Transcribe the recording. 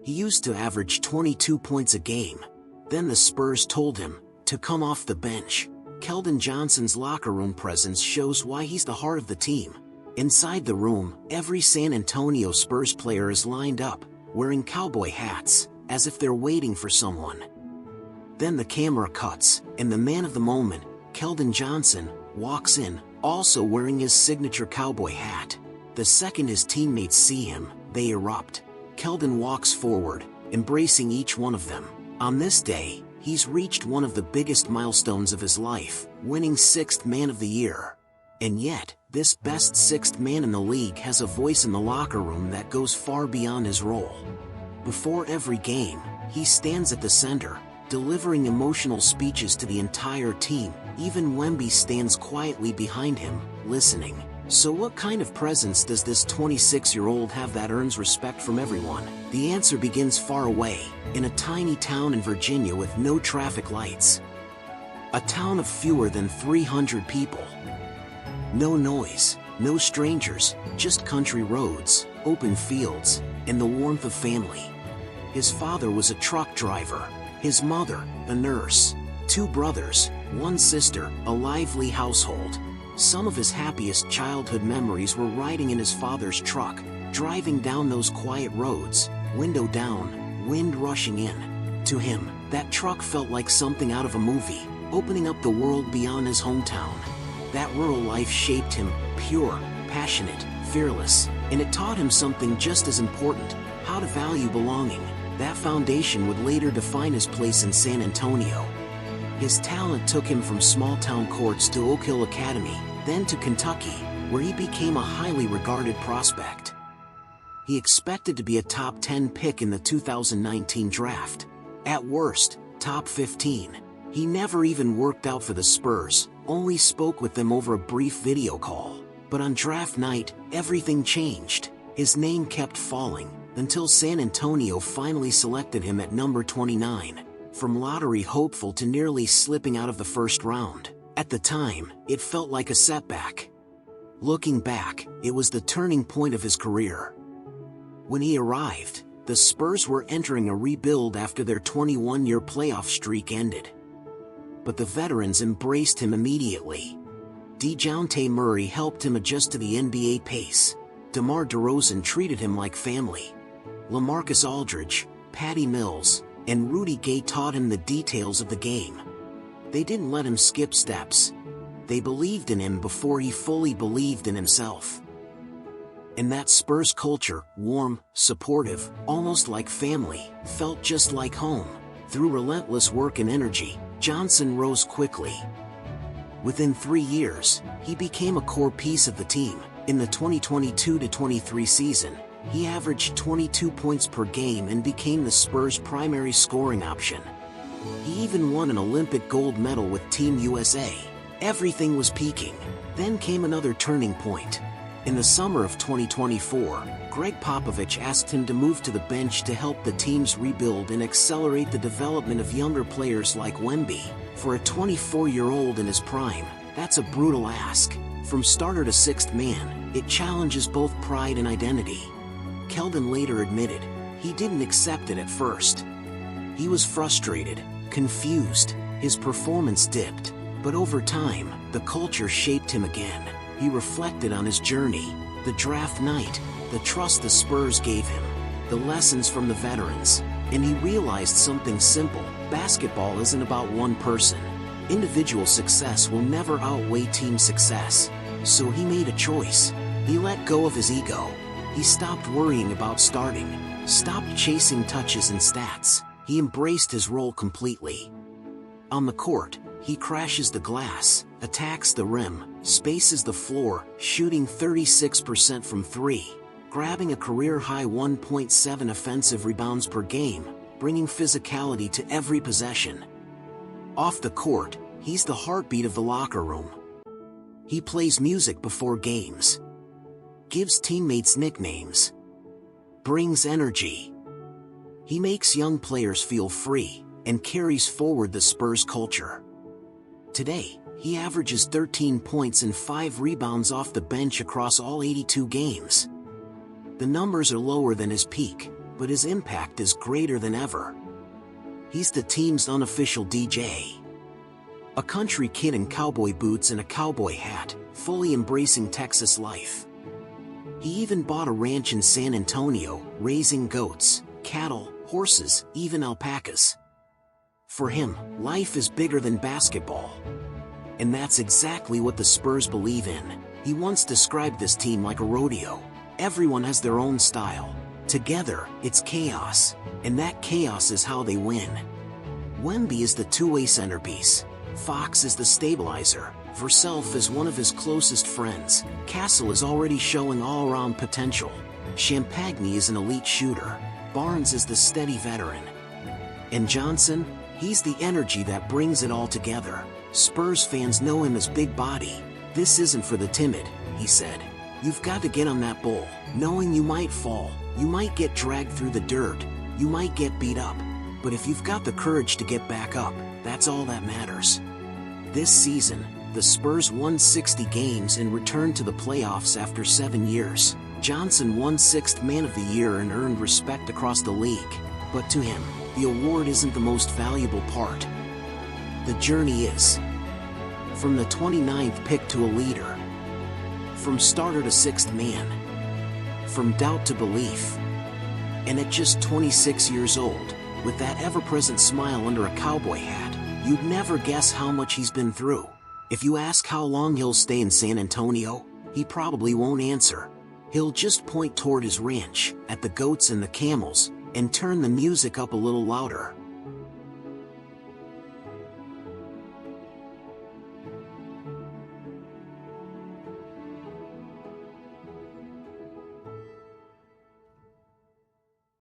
He used to average 22 points a game. Then the Spurs told him to come off the bench. Keldon Johnson's locker room presence shows why he's the heart of the team. Inside the room, every San Antonio Spurs player is lined up, wearing cowboy hats, as if they're waiting for someone. Then the camera cuts, and the man of the moment, Keldon Johnson, walks in, also wearing his signature cowboy hat. The second his teammates see him, they erupt. Keldon walks forward, embracing each one of them. On this day, he's reached one of the biggest milestones of his life, winning 6th Man of the Year. And yet, this best 6th man in the league has a voice in the locker room that goes far beyond his role. Before every game, he stands at the center, delivering emotional speeches to the entire team. Even Wemby stands quietly behind him, listening. So what kind of presence does this 26-year-old have that earns respect from everyone? The answer begins far away, in a tiny town in Virginia with no traffic lights. A town of fewer than 300 people. No noise, no strangers, just country roads, open fields, and the warmth of family. His father was a truck driver, his mother, a nurse, 2 brothers, 1 sister, a lively household. Some of his happiest childhood memories were riding in his father's truck, driving down those quiet roads, window down, wind rushing in. To him, that truck felt like something out of a movie, opening up the world beyond his hometown. That rural life shaped him, pure, passionate, fearless, and it taught him something just as important, how to value belonging. That foundation would later define his place in San Antonio. His talent took him from small-town courts to Oak Hill Academy, then to Kentucky, where he became a highly regarded prospect. He expected to be a top 10 pick in the 2019 draft. At worst, top 15. He never even worked out for the Spurs, only spoke with them over a brief video call. But on draft night, everything changed. His name kept falling, until San Antonio finally selected him at number 29. From lottery hopeful to nearly slipping out of the first round. At the time, it felt like a setback. Looking back, it was the turning point of his career. When he arrived, the Spurs were entering a rebuild after their 21-year playoff streak ended. But the veterans embraced him immediately. DeJounte Murray helped him adjust to the NBA pace. DeMar DeRozan treated him like family. LaMarcus Aldridge, Patty Mills, and Rudy Gay taught him the details of the game. They didn't let him skip steps. They believed in him before he fully believed in himself. And that Spurs culture, warm, supportive, almost like family, felt just like home. Through relentless work and energy, Johnson rose quickly. Within 3 years, he became a core piece of the team. In the 2022-23 season, he averaged 22 points per game and became the Spurs' primary scoring option. He even won an Olympic gold medal with Team USA. Everything was peaking. Then came another turning point. In the summer of 2024, Greg Popovich asked him to move to the bench to help the teams rebuild and accelerate the development of younger players like Wemby. For a 24-year-old in his prime, that's a brutal ask. From starter to 6th man, it challenges both pride and identity. Keldon later admitted, he didn't accept it at first. He was frustrated, confused, his performance dipped. But over time, the culture shaped him again. He reflected on his journey, the draft night, the trust the Spurs gave him, the lessons from the veterans, and he realized something simple: basketball isn't about one person. Individual success will never outweigh team success. So he made a choice. He let go of his ego. He stopped worrying about starting, stopped chasing touches and stats. He embraced his role completely. On the court, he crashes the glass, attacks the rim, spaces the floor, shooting 36% from 3, grabbing a career-high 1.7 offensive rebounds per game, bringing physicality to every possession. Off the court, he's the heartbeat of the locker room. He plays music before games, gives teammates nicknames, brings energy. He makes young players feel free and carries forward the Spurs culture. Today, he averages 13 points and 5 rebounds off the bench across all 82 games. The numbers are lower than his peak, but his impact is greater than ever. He's the team's unofficial DJ. A country kid in cowboy boots and a cowboy hat, fully embracing Texas life. He even bought a ranch in San Antonio, raising goats, cattle, horses, even alpacas. For him, life is bigger than basketball. And that's exactly what the Spurs believe in. He once described this team like a rodeo. Everyone has their own style. Together, it's chaos, and that chaos is how they win. Wemby is the two-way centerpiece. Fox is the stabilizer. Verself is one of his closest friends. Castle is already showing all-around potential. Champagny is an elite shooter. Barnes is the steady veteran. And Johnson? He's the energy that brings it all together. Spurs fans know him as Big Body. "This isn't for the timid," he said. "You've got to get on that bull, knowing you might fall, you might get dragged through the dirt, you might get beat up. But if you've got the courage to get back up, that's all that matters." This season, the Spurs won 60 games and returned to the playoffs after 7 years. Johnson won 6th Man of the Year and earned respect across the league. But to him, the award isn't the most valuable part. The journey is. From the 29th pick to a leader. From starter to 6th man. From doubt to belief. And at just 26 years old, with that ever-present smile under a cowboy hat, you'd never guess how much he's been through. If you ask how long he'll stay in San Antonio, he probably won't answer. He'll just point toward his ranch, at the goats and the camels, and turn the music up a little louder.